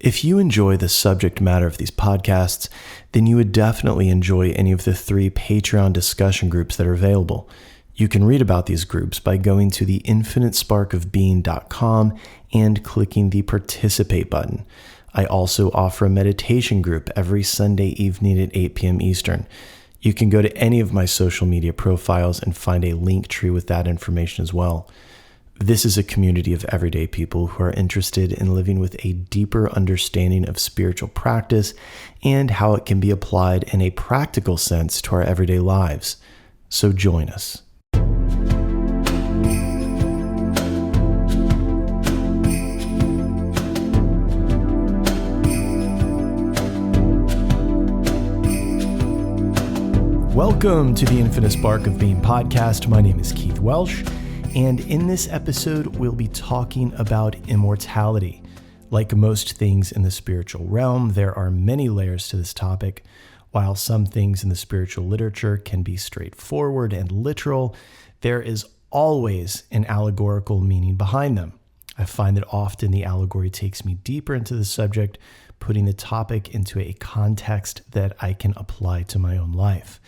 If you enjoy the subject matter of these podcasts, then you would definitely enjoy any of the 3 Patreon discussion groups that are available. You can read about these groups by going to the infinitesparkofbeing.com and clicking the participate button. I also offer a meditation group every Sunday evening at 8 p.m. Eastern. You can go to any of my social media profiles and find a link tree with that information as well. This is a community of everyday people who are interested in living with a deeper understanding of spiritual practice and how it can be applied in a practical sense to our everyday lives. So join us. Welcome to the Infinite Spark of Being podcast. My name is Keith Welsh, and in this episode, we'll be talking about immortality. Like most things in the spiritual realm, there are many layers to this topic. While some things in the spiritual literature can be straightforward and literal, there is always an allegorical meaning behind them. I find that often the allegory takes me deeper into the subject, putting the topic into a context that I can apply to my own life.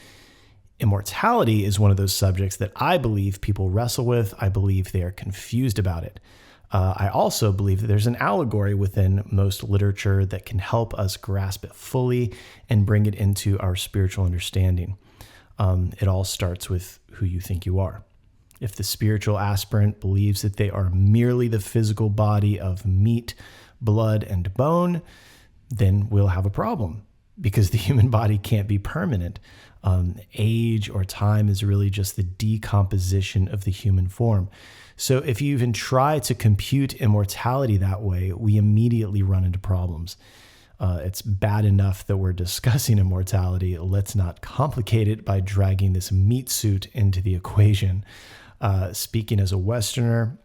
Immortality is one of those subjects that I believe people wrestle with. I believe they are confused about it. I also believe that there's an allegory within most literature that can help us grasp it fully and bring it into our spiritual understanding. It all starts with who you think you are. If the spiritual aspirant believes that they are merely the physical body of meat, blood, and bone, then we'll have a problem because the human body can't be permanent. Age or time is really just the decomposition of the human form. So if you even try to compute immortality that way, we immediately run into problems. It's bad enough that we're discussing immortality. Let's not complicate it by dragging this meat suit into the equation. Speaking as a Westerner,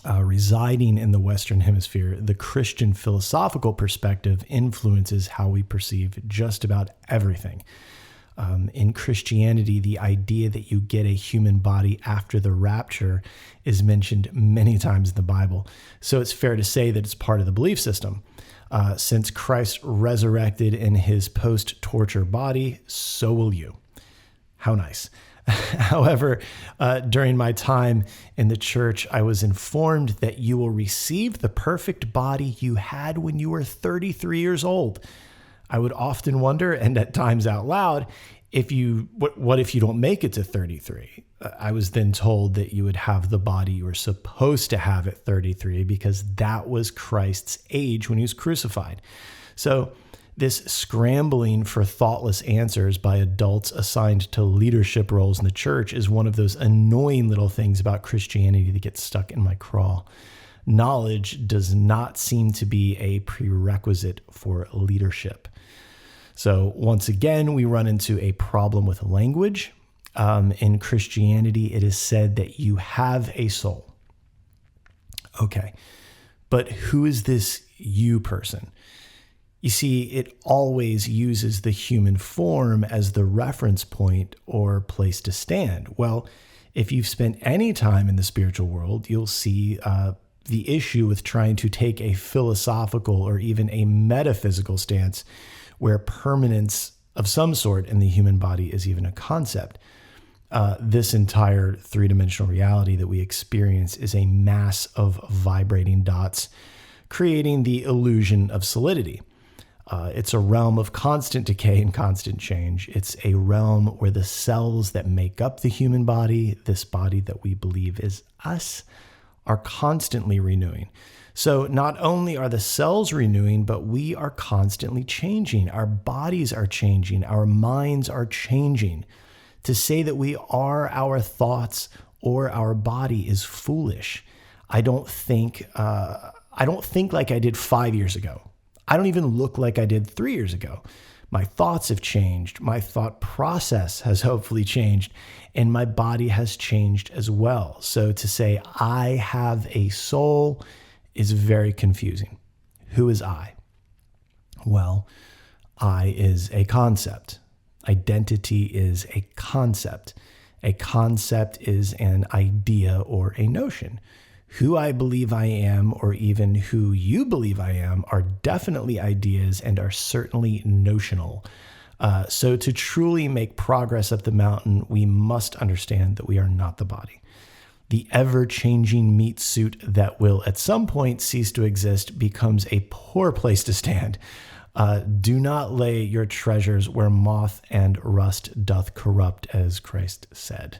residing in the Western Hemisphere, the Christian philosophical perspective influences how we perceive just about everything. In Christianity, the idea that you get a human body after the rapture is mentioned many times in the Bible. So it's fair to say that it's part of the belief system. Since Christ resurrected in his post-torture body, so will you. How nice. However, during my time in the church, I was informed that you will receive the perfect body you had when you were 33 years old. I would often wonder, and at times out loud, what if you don't make it to 33? I was then told that you would have the body you were supposed to have at 33 because that was Christ's age when he was crucified. So this scrambling for thoughtless answers by adults assigned to leadership roles in the church is one of those annoying little things about Christianity that gets stuck in my craw. Knowledge does not seem to be a prerequisite for leadership. So once again, we run into a problem with language. In Christianity, it is said that you have a soul. Okay, but who is this you person? You see, it always uses the human form as the reference point or place to stand. Well, if you've spent any time in the spiritual world, you'll see the issue with trying to take a philosophical or even a metaphysical stance where permanence of some sort in the human body is even a concept. This entire three-dimensional reality that we experience is a mass of vibrating dots, creating the illusion of solidity. It's a realm of constant decay and constant change. It's a realm where the cells that make up the human body, this body that we believe is us, are constantly renewing. So not only are the cells renewing, but we are constantly changing. Our bodies are changing. Our minds are changing. To say that we are our thoughts or our body is foolish. I don't think like I did 5 years ago. I don't even look like I did 3 years ago. My thoughts have changed. My thought process has hopefully changed, and my body has changed as well. So to say I have a soul is very confusing. Who is I? Well, I is a concept. Identity is a concept. A concept is an idea or a notion. Who I believe I am, or even who you believe I am, are definitely ideas and are certainly notional. So to truly make progress up the mountain, we must understand that we are not the body. The ever-changing meat suit that will at some point cease to exist becomes a poor place to stand. Do not lay your treasures where moth and rust doth corrupt, as Christ said.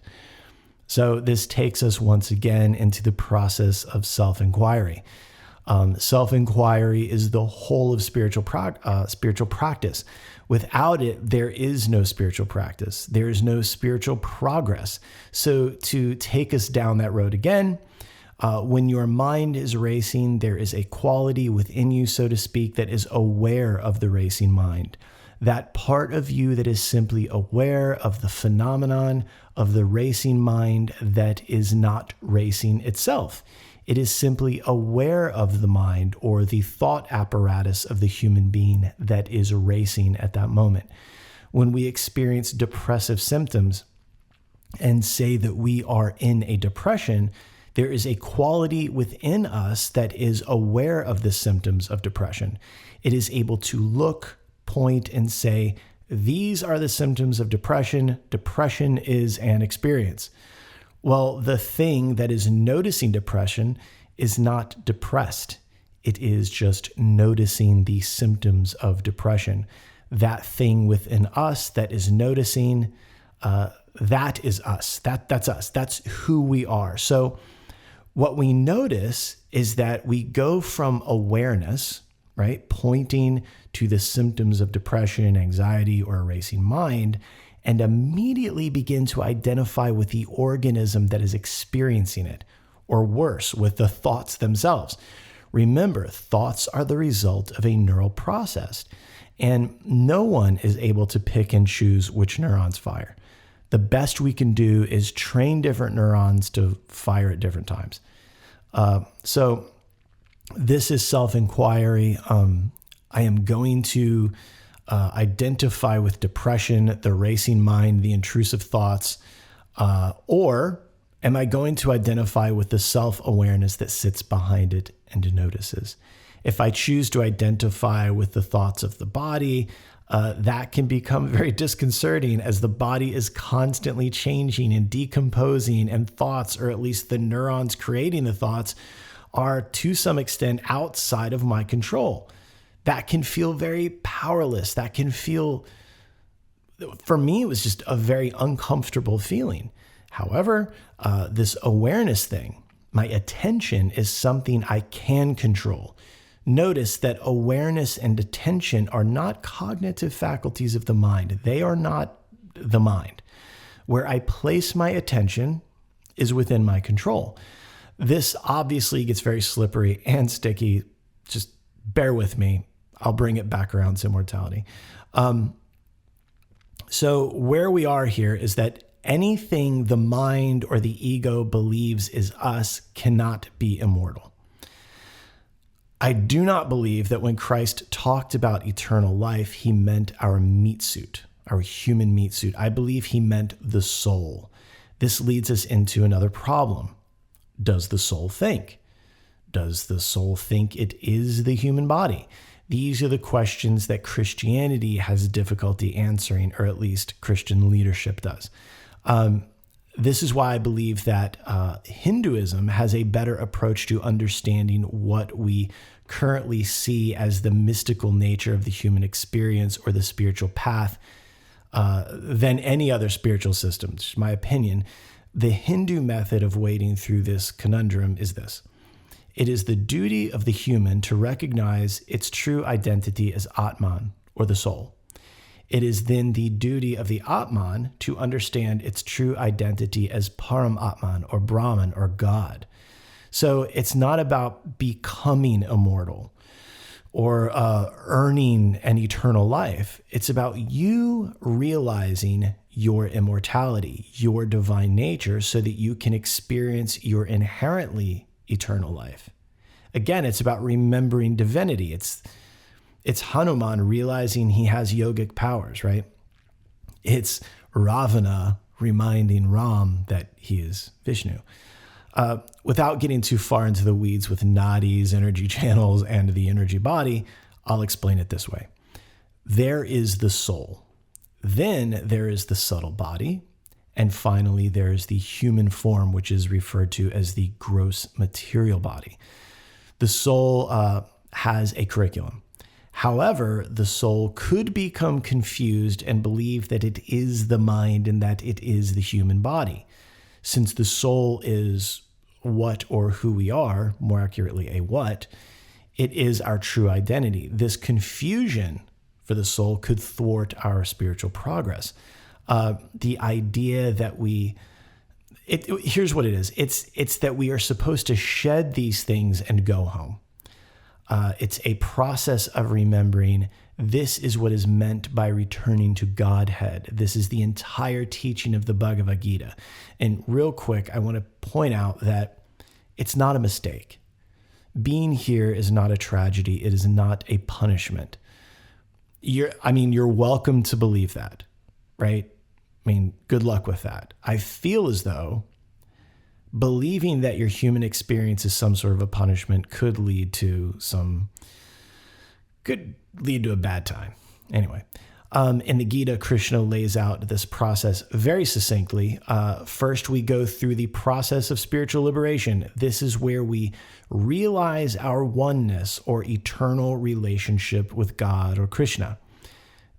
So this takes us once again into the process of self-inquiry. Self-inquiry is the whole of spiritual practice. Without it, there is no spiritual practice. There is no spiritual progress. So to take us down that road again, when your mind is racing, there is a quality within you, so to speak, that is aware of the racing mind. That part of you that is simply aware of the phenomenon of the racing mind that is not racing itself. It is simply aware of the mind or the thought apparatus of the human being that is racing at that moment. When we experience depressive symptoms and say that we are in a depression, there is a quality within us that is aware of the symptoms of depression. It is able to look, point, and say, these are the symptoms of depression. Depression is an experience. Well, the thing that is noticing depression is not depressed. It is just noticing the symptoms of depression. That thing within us that is noticing, that is us. That's us. That's who we are. So what we notice is that we go from awareness, right, pointing to the symptoms of depression, anxiety, or a racing mind, and immediately begin to identify with the organism that is experiencing it, or worse, with the thoughts themselves. Remember, thoughts are the result of a neural process, and no one is able to pick and choose which neurons fire. The best we can do is train different neurons to fire at different times. So this is self-inquiry. I am going to identify with depression, the racing mind, the intrusive thoughts, or am I going to identify with the self-awareness that sits behind it and notices? If I choose to identify with the thoughts of the body, that can become very disconcerting as the body is constantly changing and decomposing, and thoughts, or at least the neurons creating the thoughts, are to some extent outside of my control. That can feel very powerless. That can feel, for me, it was just a very uncomfortable feeling. However, this awareness thing, my attention is something I can control. Notice that awareness and attention are not cognitive faculties of the mind. They are not the mind. Where I place my attention is within my control. This obviously gets very slippery and sticky. Just bear with me. I'll bring it back around to immortality. So where we are here is that anything the mind or the ego believes is us cannot be immortal. I do not believe that when Christ talked about eternal life, he meant our meat suit, our human meat suit. I believe he meant the soul. This leads us into another problem. Does the soul think? Does the soul think it is the human body? These are the questions that Christianity has difficulty answering, or at least Christian leadership does. This is why I believe that Hinduism has a better approach to understanding what we currently see as the mystical nature of the human experience or the spiritual path than any other spiritual system. It's my opinion. The Hindu method of wading through this conundrum is this. It is the duty of the human to recognize its true identity as Atman, or the soul. It is then the duty of the Atman to understand its true identity as Param Atman, or Brahman, or God. So it's not about becoming immortal or earning an eternal life. It's about you realizing your immortality, your divine nature, so that you can experience your inherently eternal life. Again, it's about remembering divinity. It's Hanuman realizing he has yogic powers, right? It's Ravana reminding Ram that he is Vishnu. Without getting too far into the weeds with nadis, energy channels, and the energy body, I'll explain it this way. There is the soul. Then there is the subtle body. And finally, there is the human form, which is referred to as the gross material body. The soul has a curriculum. However, the soul could become confused and believe that it is the mind and that it is the human body. Since the soul is what or who we are, more accurately, a what, it is our true identity. This confusion for the soul could thwart our spiritual progress. The idea that here's what it is. It's that we are supposed to shed these things and go home. It's a process of remembering this is what is meant by returning to Godhead. This is the entire teaching of the Bhagavad Gita. And real quick, I want to point out that it's not a mistake. Being here is not a tragedy. It is not a punishment. You're welcome to believe that, right? Good luck with that. I feel as though believing that your human experience is some sort of a punishment could lead to a bad time. Anyway, in the Gita, Krishna lays out this process very succinctly. First, we go through the process of spiritual liberation. This is where we realize our oneness or eternal relationship with God or Krishna.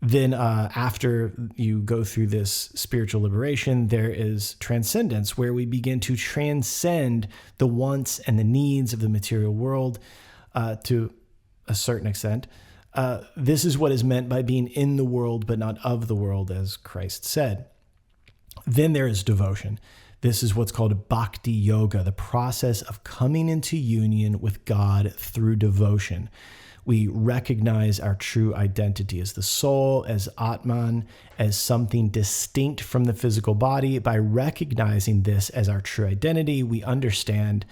Then after you go through this spiritual liberation, there is transcendence, where we begin to transcend the wants and the needs of the material world to a certain extent. This is what is meant by being in the world, but not of the world, as Christ said. Then there is devotion. This is what's called bhakti yoga, the process of coming into union with God through devotion. We recognize our true identity as the soul, as Atman, as something distinct from the physical body. By recognizing this as our true identity, we understand,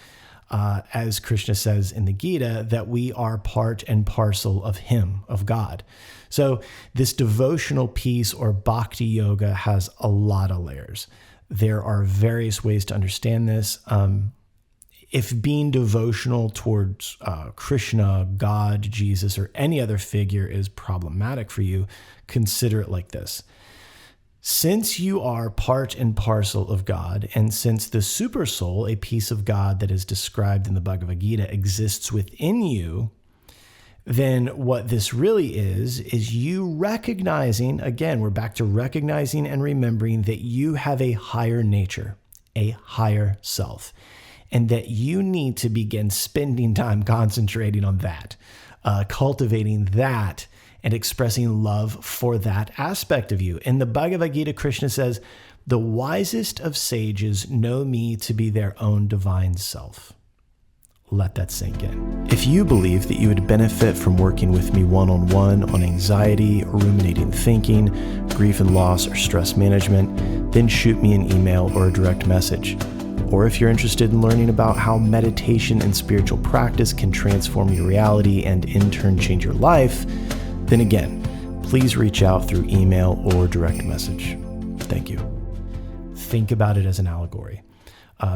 as Krishna says in the Gita, that we are part and parcel of Him, of God. So this devotional piece or bhakti yoga has a lot of layers. There are various ways to understand this. If being devotional towards Krishna, God, Jesus, or any other figure is problematic for you, consider it like this. Since you are part and parcel of God, and since the super soul, a piece of God that is described in the Bhagavad Gita, exists within you, then what this really is you recognizing, again, we're back to recognizing and remembering that you have a higher nature, a higher self, and that you need to begin spending time concentrating on that, cultivating that, and expressing love for that aspect of you. In the Bhagavad Gita, Krishna says, the wisest of sages know me to be their own divine self. Let that sink in. If you believe that you would benefit from working with me one-on-one on anxiety, ruminating thinking, grief and loss, or stress management, then shoot me an email or a direct message. Or if you're interested in learning about how meditation and spiritual practice can transform your reality and in turn change your life, then again, please reach out through email or direct message. Thank you. Think about it as an allegory.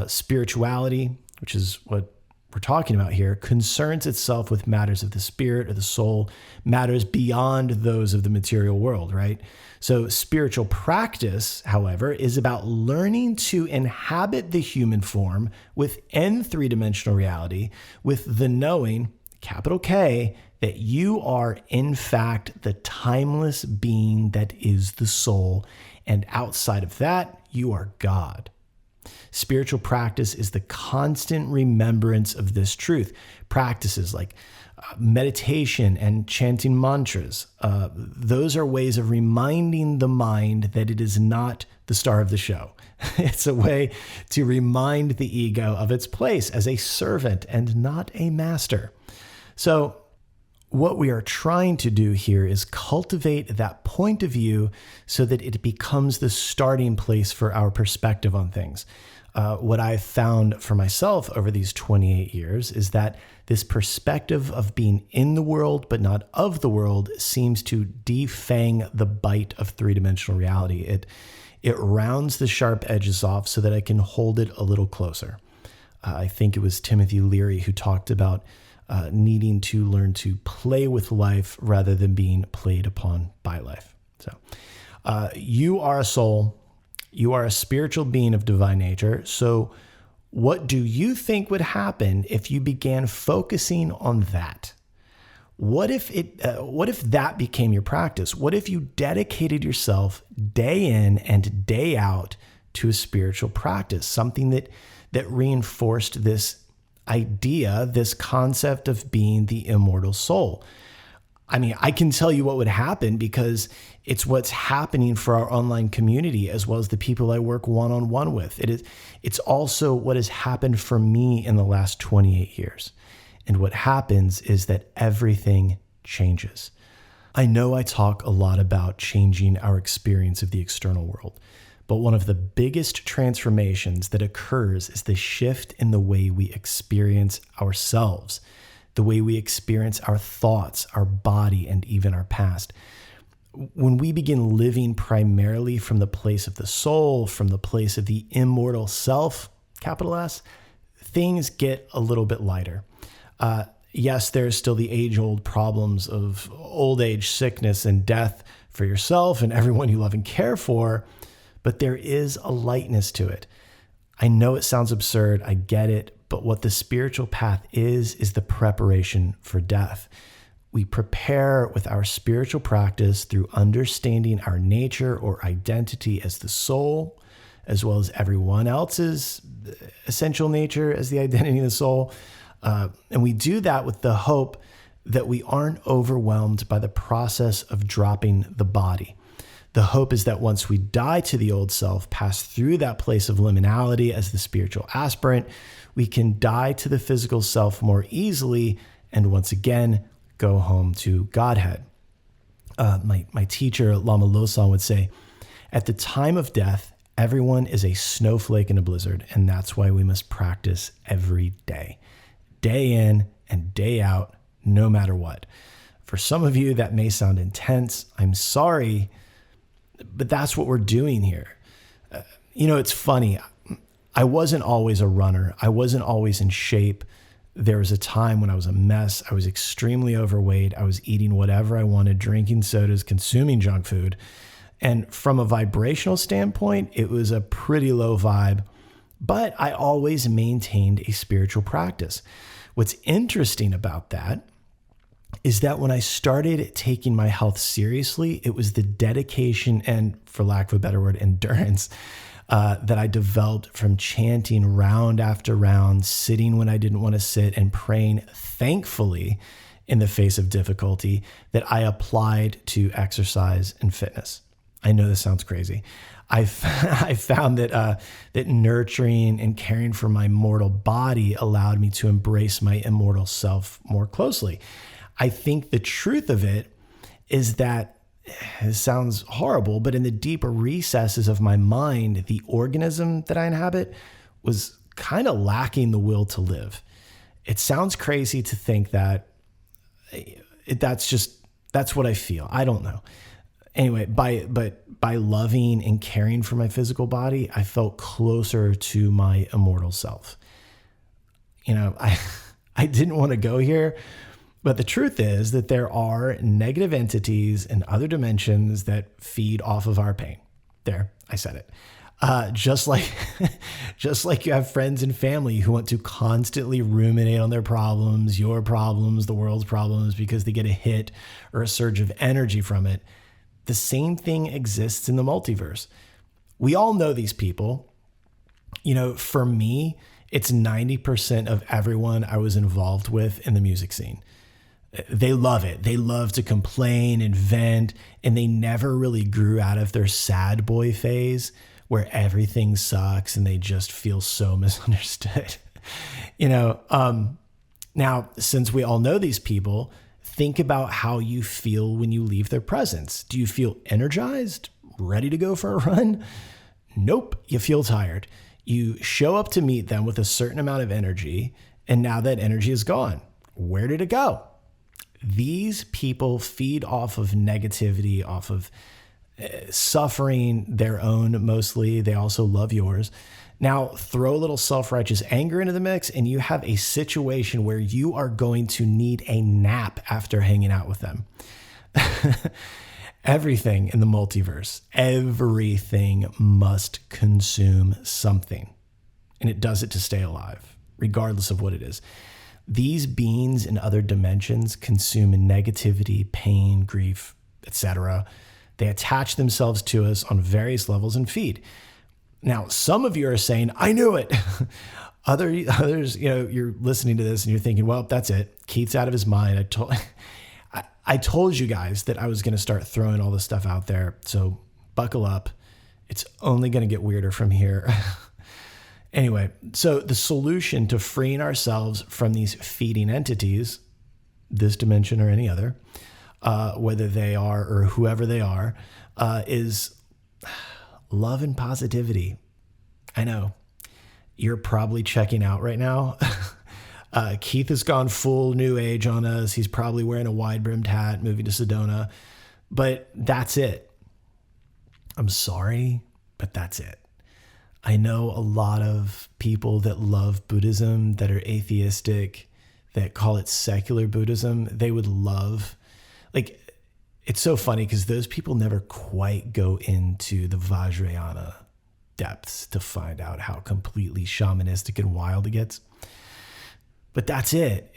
Spirituality, which is what we're talking about here, concerns itself with matters of the spirit or the soul, matters beyond those of the material world, right? So spiritual practice, however, is about learning to inhabit the human form within three-dimensional reality with the knowing, capital K, that you are in fact the timeless being that is the soul, and outside of that, you are God. Spiritual practice is the constant remembrance of this truth. Practices like meditation and chanting mantras, those are ways of reminding the mind that it is not the star of the show. It's a way to remind the ego of its place as a servant and not a master. So what we are trying to do here is cultivate that point of view so that it becomes the starting place for our perspective on things. What I've found for myself over these 28 years is that this perspective of being in the world but not of the world seems to defang the bite of three-dimensional reality. It rounds the sharp edges off so that I can hold it a little closer. I think it was Timothy Leary who talked about needing to learn to play with life rather than being played upon by life. So you are a soul. You are a spiritual being of divine nature. So what do you think would happen if you began focusing on that? What if that became your practice? What if you dedicated yourself day in and day out to a spiritual practice, something that reinforced this idea, this concept of being the immortal soul? I mean, I can tell you what would happen because it's what's happening for our online community as well as the people I work one-on-one with. It's also what has happened for me in the last 28 years. And what happens is that everything changes. I know I talk a lot about changing our experience of the external world, but one of the biggest transformations that occurs is the shift in the way we experience ourselves, the way we experience our thoughts, our body, and even our past. When we begin living primarily from the place of the soul, from the place of the immortal self, capital S, things get a little bit lighter. Yes, there's still the age-old problems of old age, sickness, and death for yourself and everyone you love and care for, but there is a lightness to it. I know it sounds absurd, I get it, but what the spiritual path is the preparation for death. We prepare with our spiritual practice through understanding our nature or identity as the soul, as well as everyone else's essential nature as the identity of the soul. And we do that with the hope that we aren't overwhelmed by the process of dropping the body. The hope is that once we die to the old self, pass through that place of liminality as the spiritual aspirant, we can die to the physical self more easily and once again go home to Godhead. My teacher, Lama Losan, would say, at the time of death, everyone is a snowflake in a blizzard, and that's why we must practice every day. Day in and day out, no matter what. For some of you, that may sound intense. I'm sorry, but that's what we're doing here. It's funny. I wasn't always a runner. I wasn't always in shape. There was a time when I was a mess. I was extremely overweight. I was eating whatever I wanted, drinking sodas, consuming junk food. And from a vibrational standpoint, it was a pretty low vibe, but I always maintained a spiritual practice. What's interesting about that is that when I started taking my health seriously, it was the dedication and, for lack of a better word, endurance that I developed from chanting round after round, sitting when I didn't want to sit, and praying thankfully in the face of difficulty that I applied to exercise and fitness. I know this sounds crazy. I found that nurturing and caring for my mortal body allowed me to embrace my immortal self more closely. I think the truth of it is that, it sounds horrible, but in the deeper recesses of my mind, the organism that I inhabit was kind of lacking the will to live. It sounds crazy to think that. That's what I feel. I don't know. Anyway, by loving and caring for my physical body, I felt closer to my immortal self. I didn't want to go here, but the truth is that there are negative entities and other dimensions that feed off of our pain. There, I said it. Just like you have friends and family who want to constantly ruminate on their problems, your problems, the world's problems, because they get a hit or a surge of energy from it. The same thing exists in the multiverse. We all know these people. For me, it's 90% of everyone I was involved with in the music scene. They love it. They love to complain and vent, and they never really grew out of their sad boy phase where everything sucks and they just feel so misunderstood. Now, since we all know these people, think about how you feel when you leave their presence. Do you feel energized, ready to go for a run? Nope, you feel tired. You show up to meet them with a certain amount of energy, and now that energy is gone. Where did it go? These people feed off of negativity, off of suffering their own mostly. They also love yours. Now throw a little self-righteous anger into the mix and you have a situation where you are going to need a nap after hanging out with them. Everything in the multiverse, everything must consume something. And it does it to stay alive, regardless of what it is. These beings in other dimensions consume negativity, pain, grief, etc. They attach themselves to us on various levels and feed. Now, some of you are saying, I knew it. Others, you're listening to this and you're thinking, well, that's it. Keith's out of his mind. I told you guys that I was going to start throwing all this stuff out there. So buckle up. It's only going to get weirder from here. Anyway, so the solution to freeing ourselves from these feeding entities, this dimension or any other, whether they are or whoever they are, is love and positivity. I know you're probably checking out right now. Keith has gone full new age on us. He's probably wearing a wide-brimmed hat, moving to Sedona, but that's it. I'm sorry, but that's it. I know a lot of people that love Buddhism, that are atheistic, that call it secular Buddhism. They would love, it's so funny because those people never quite go into the Vajrayana depths to find out how completely shamanistic and wild it gets. But that's it.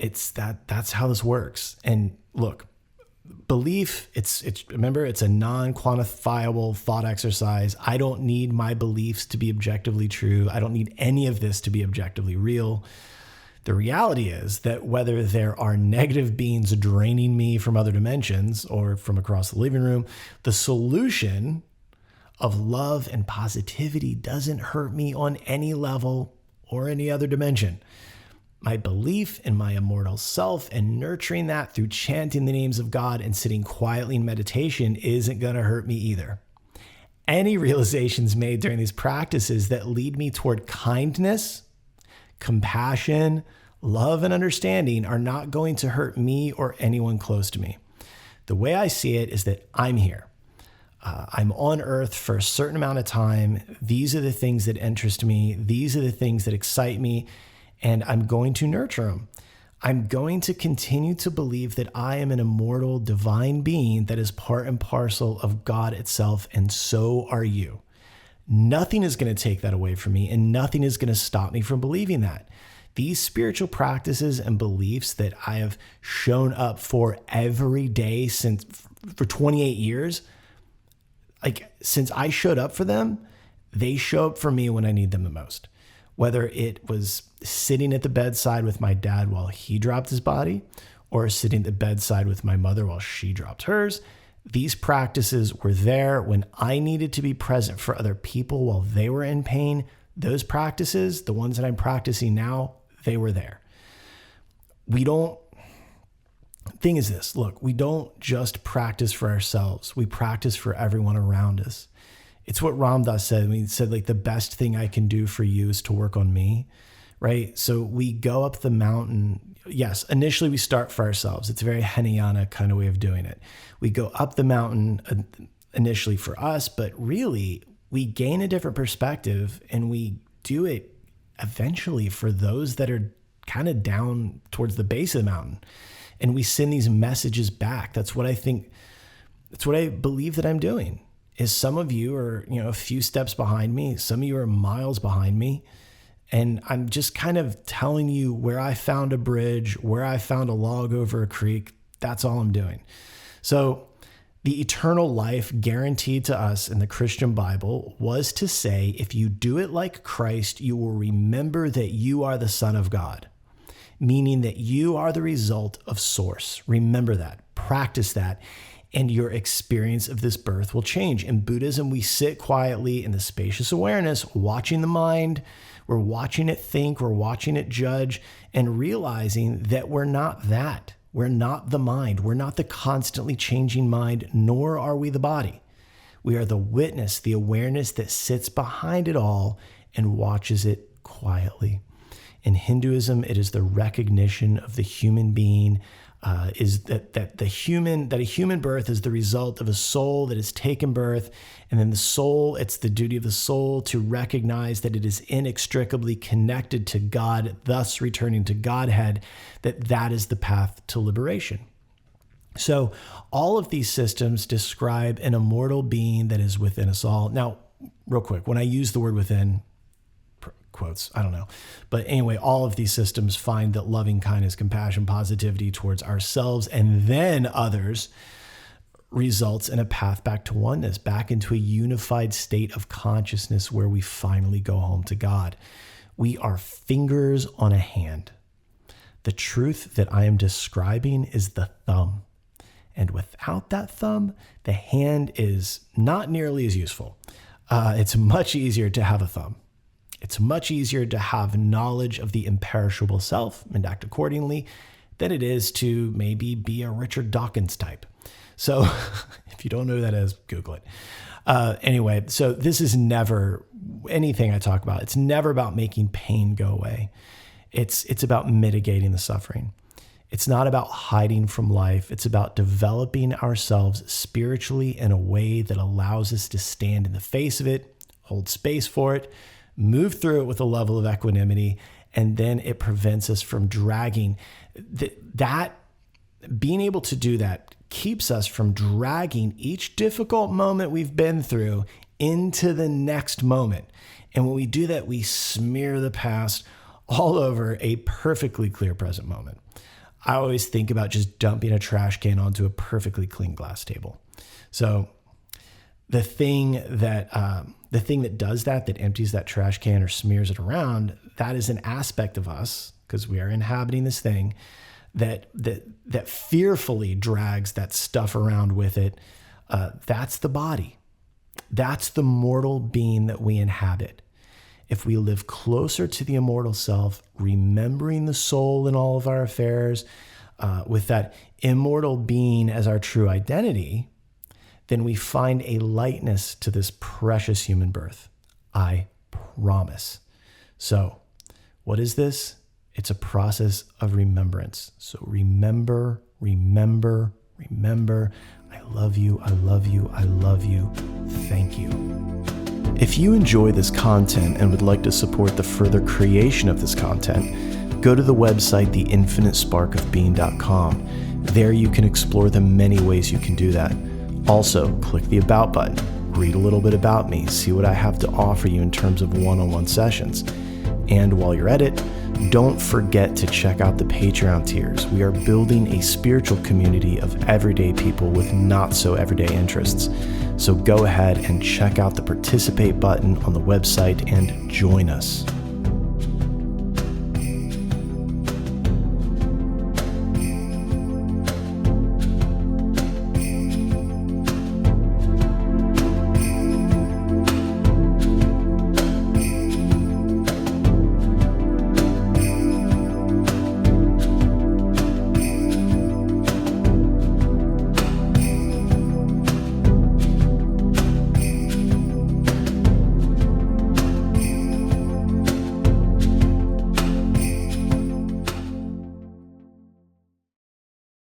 That's how this works. And look, belief, remember, it's a non-quantifiable thought exercise. I don't need my beliefs to be objectively true. I don't need any of this to be objectively real. The reality is that whether there are negative beings draining me from other dimensions or from across the living room, the solution of love and positivity doesn't hurt me on any level or any other dimension. My belief in my immortal self and nurturing that through chanting the names of God and sitting quietly in meditation isn't going to hurt me either. Any realizations made during these practices that lead me toward kindness, compassion, love, and understanding are not going to hurt me or anyone close to me. The way I see it is that I'm here. I'm on earth for a certain amount of time. These are the things that interest me. These are the things that excite me. And I'm going to nurture them. I'm going to continue to believe that I am an immortal divine being that is part and parcel of God itself, and so are you. Nothing is going to take that away from me, and nothing is going to stop me from believing that. These spiritual practices and beliefs that I have shown up for every day for 28 years, since I showed up for them, they show up for me when I need them the most. Whether it was sitting at the bedside with my dad while he dropped his body, or sitting at the bedside with my mother while she dropped hers, these practices were there when I needed to be present for other people while they were in pain. Those practices, the ones that I'm practicing now, they were there. Thing is this, look, we don't just practice for ourselves. We practice for everyone around us. It's what Ram Dass said. He said, the best thing I can do for you is to work on me, right? So we go up the mountain. Yes, initially we start for ourselves. It's a very Hinayana kind of way of doing it. We go up the mountain initially for us, but really we gain a different perspective and we do it eventually for those that are kind of down towards the base of the mountain. And we send these messages back. That's what I believe that I'm doing. Is some of you are, a few steps behind me. Some of you are miles behind me. And I'm just kind of telling you where I found a bridge, where I found a log over a creek. That's all I'm doing. So the eternal life guaranteed to us in the Christian Bible was to say, if you do it like Christ, you will remember that you are the Son of God, meaning that you are the result of source. Remember that, practice that. And your experience of this birth will change. In Buddhism, we sit quietly in the spacious awareness, watching the mind. We're watching it think, we're watching it judge, and realizing that we're not that. We're not the mind. We're not the constantly changing mind, nor are we the body. We are the witness, the awareness that sits behind it all and watches it quietly. In Hinduism, it is the recognition of the human being is that a human birth is the result of a soul that has taken birth, and then it's the duty of the soul to recognize that it is inextricably connected to God, thus returning to Godhead, that is the path to liberation. So all of these systems describe an immortal being that is within us all. Now, real quick, when I use the word within, quotes, I don't know. But anyway, all of these systems find that loving kindness, compassion, positivity towards ourselves and then others results in a path back to oneness, back into a unified state of consciousness where we finally go home to God. We are fingers on a hand. The truth that I am describing is the thumb. And without that thumb, the hand is not nearly as useful. It's much easier to have a thumb. It's much easier to have knowledge of the imperishable self and act accordingly than it is to maybe be a Richard Dawkins type. So if you don't know who that is, Google it. Anyway, so this is never anything I talk about. It's never about making pain go away. It's about mitigating the suffering. It's not about hiding from life. It's about developing ourselves spiritually in a way that allows us to stand in the face of it, hold space for it, move through it with a level of equanimity, and then it prevents us from dragging. That being able to do that keeps us from dragging each difficult moment we've been through into the next moment. And when we do that, we smear the past all over a perfectly clear present moment. I always think about just dumping a trash can onto a perfectly clean glass table. So the thing that does that empties that trash can or smears it around, that is an aspect of us, because we are inhabiting this thing, that fearfully drags that stuff around with it. That's the body. That's the mortal being that we inhabit. If we live closer to the immortal self, remembering the soul in all of our affairs, with that immortal being as our true identity, then we find a lightness to this precious human birth. I promise. So, what is this? It's a process of remembrance. So remember, remember, remember. I love you, I love you, I love you. Thank you. If you enjoy this content and would like to support the further creation of this content, go to the website, theinfinitesparkofbeing.com. There you can explore the many ways you can do that. Also, click the About button, read a little bit about me, see what I have to offer you in terms of one-on-one sessions. And while you're at it, don't forget to check out the Patreon tiers. We are building a spiritual community of everyday people with not so everyday interests. So go ahead and check out the participate button on the website and join us.